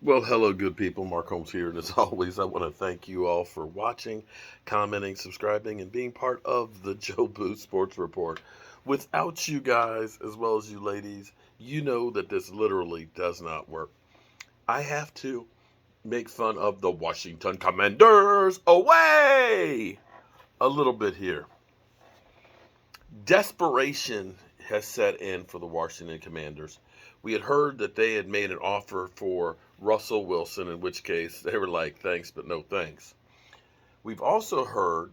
Well, hello, good people. Mark Holmes here, and as always, I want to thank you all for watching, commenting, subscribing, and being part of the Joe Boo Sports Report. Without you guys, as well as you ladies, you know that this literally does not work. I have to make fun of the Washington Commanders away a little bit here. Desperation has set in for the Washington Commanders. We had heard that they had made an offer for Russell Wilson, in which case they were like, thanks, but no thanks. We've also heard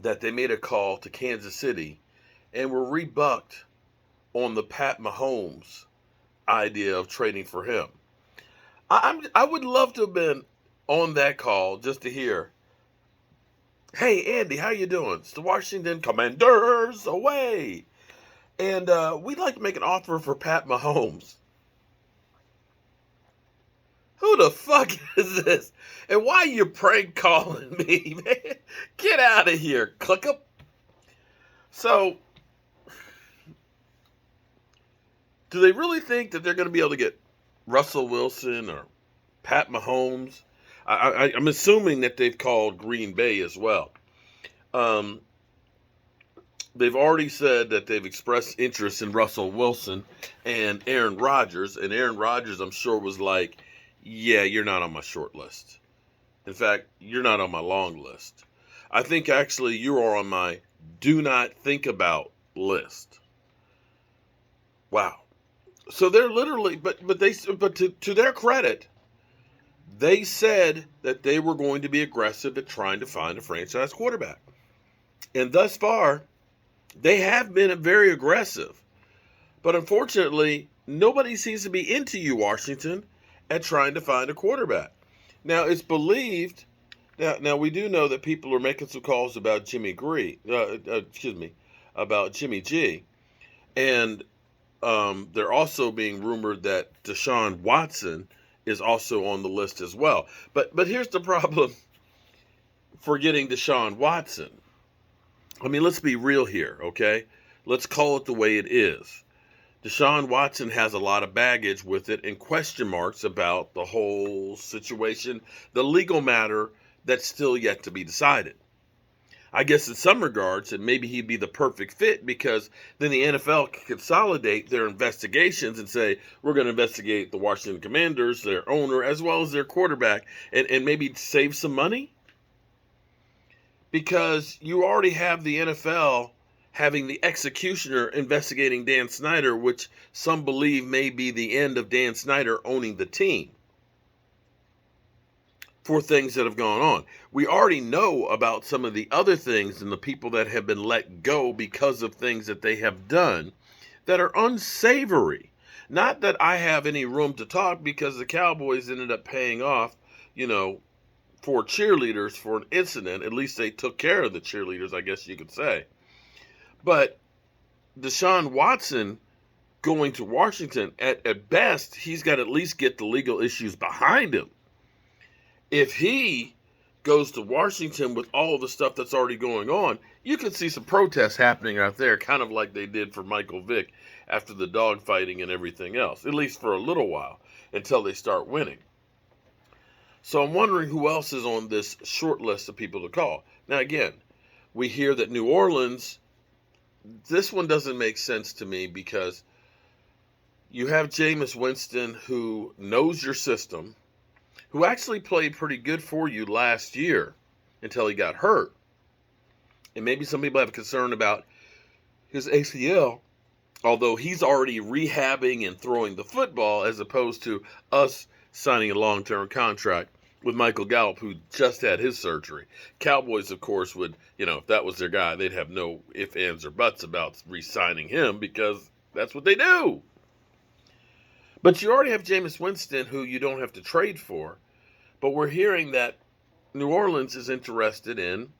that they made a call to Kansas City and were rebucked on the Pat Mahomes idea of trading for him. I would love to have been on that call just to hear, hey, Andy, how you doing? It's the Washington Commanders away. And we'd like to make an offer for Pat Mahomes. Who the fuck is this? And why are you prank calling me, man? Get out of here, click up. So, do they really think that they're going to be able to get Russell Wilson or Pat Mahomes? I'm assuming that they've called Green Bay as well. Um, they've already said that they've expressed interest in Russell Wilson and Aaron Rodgers. And Aaron Rodgers, I'm sure, was like, yeah, you're not on my short list. In fact, you're not on my long list. I think actually you are on my do not think about list. Wow. So they're literally, but to their credit, they said that they were going to be aggressive at trying to find a franchise quarterback. And thus far, they have been very aggressive. But unfortunately, nobody seems to be into you, Washington, at trying to find a quarterback. Now, it's believed, now we do know that people are making some calls about about Jimmy G. And they're also being rumored that Deshaun Watson is also on the list as well. But here's the problem for getting Deshaun Watson. I mean, let's be real here, okay? Let's call it the way it is. Deshaun Watson has a lot of baggage with it and question marks about the whole situation, the legal matter that's still yet to be decided. I guess in some regards, and maybe he'd be the perfect fit because then the NFL can consolidate their investigations and say, we're going to investigate the Washington Commanders, their owner, as well as their quarterback, and maybe save some money. Because you already have the NFL having the executioner investigating Dan Snyder, which some believe may be the end of Dan Snyder owning the team for things that have gone on. We already know about some of the other things and the people that have been let go because of things that they have done that are unsavory. Not that I have any room to talk because the Cowboys ended up paying off, for cheerleaders for an incident. At least they took care of the cheerleaders, I guess you could say. But Deshaun Watson going to Washington, at best, he's got to at least get the legal issues behind him. If he goes to Washington with all of the stuff that's already going on, you can see some protests happening out there, kind of like they did for Michael Vick after the dogfighting and everything else, at least for a little while, until they start winning. So I'm wondering who else is on this short list of people to call. Now, again, we hear that New Orleans, this one doesn't make sense to me because you have Jameis Winston who knows your system, who actually played pretty good for you last year until he got hurt. And maybe some people have concern about his ACL, although he's already rehabbing and throwing the football as opposed to us signing a long-term contract with Michael Gallup, who just had his surgery. Cowboys, of course, would, if that was their guy, they'd have no ifs, ands, or buts about re-signing him because that's what they do. But you already have Jameis Winston, who you don't have to trade for. But we're hearing that New Orleans is interested in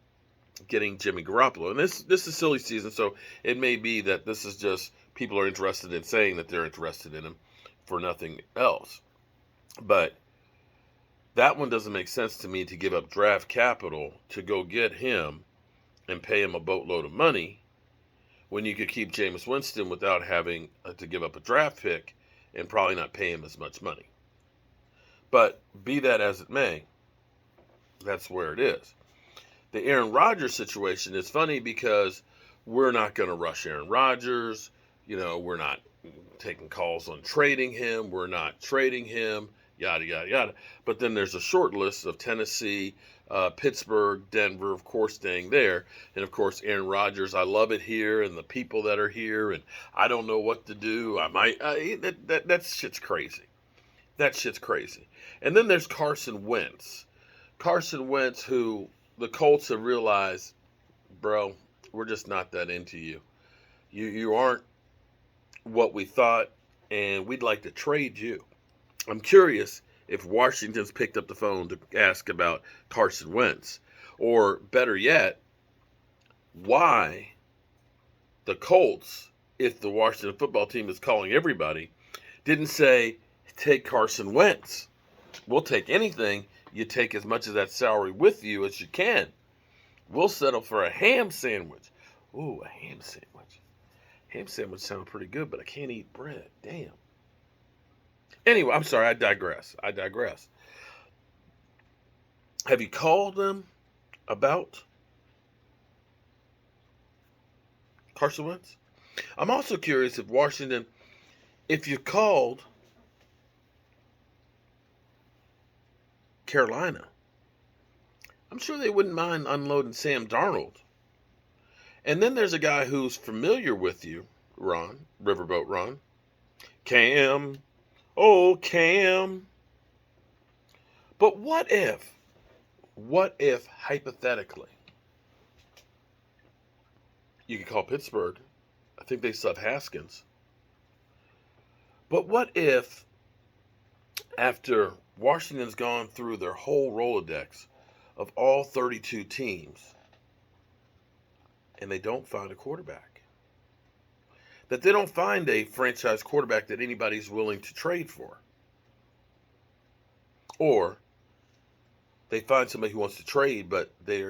getting Jimmy Garoppolo. And this is silly season, so it may be that this is just people are interested in saying that they're interested in him for nothing else. But that one doesn't make sense to me to give up draft capital to go get him and pay him a boatload of money when you could keep Jameis Winston without having to give up a draft pick and probably not pay him as much money. But be that as it may, that's where it is. The Aaron Rodgers situation is funny because we're not going to rush Aaron Rodgers. We're not taking calls on trading him. We're not trading him, yada, yada, yada. But then there's a short list of Tennessee, Pittsburgh, Denver, of course, staying there. And of course, Aaron Rodgers, I love it here, and the people that are here, and I don't know what to do. I might, that shit's crazy. That shit's crazy. And then there's Carson Wentz. Carson Wentz, who the Colts have realized, bro, we're just not that into you. You aren't what we thought, and we'd like to trade you. I'm curious if Washington's picked up the phone to ask about Carson Wentz. Or better yet, why the Colts, if the Washington football team is calling everybody, didn't say, take Carson Wentz. We'll take anything. You take as much of that salary with you as you can. We'll settle for a ham sandwich. Ooh, a ham sandwich. Ham sandwich sounds pretty good, but I can't eat bread. Damn. Anyway, I'm sorry. I digress. Have you called them about Carson Wentz? I'm also curious if Washington, if you called Carolina, I'm sure they wouldn't mind unloading Sam Darnold. And then there's a guy who's familiar with you, Ron, Riverboat Ron. Cam. Oh, Cam. But what if hypothetically, you could call Pittsburgh. I think they sub Haskins. But what if, after Washington's gone through their whole Rolodex of all 32 teams, and they don't find a quarterback? That they don't find a franchise quarterback that anybody's willing to trade for. Or they find somebody who wants to trade, but they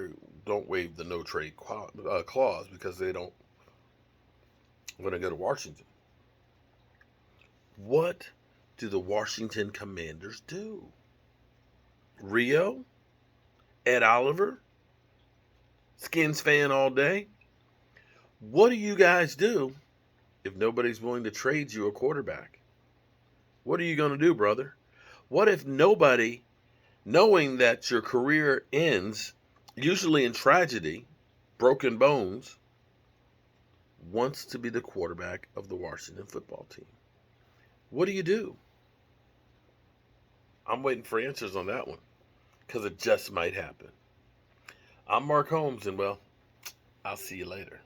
don't waive the no trade clause because they don't want to go to Washington. What do the Washington Commanders do? Rio? Ed Oliver? Skins fan all day? What do you guys do if nobody's willing to trade you a quarterback? What are you going to do, brother? What if nobody, knowing that your career ends, usually in tragedy, broken bones, wants to be the quarterback of the Washington football team? What do you do? I'm waiting for answers on that one, because it just might happen. I'm Mark Holmes, and well, I'll see you later.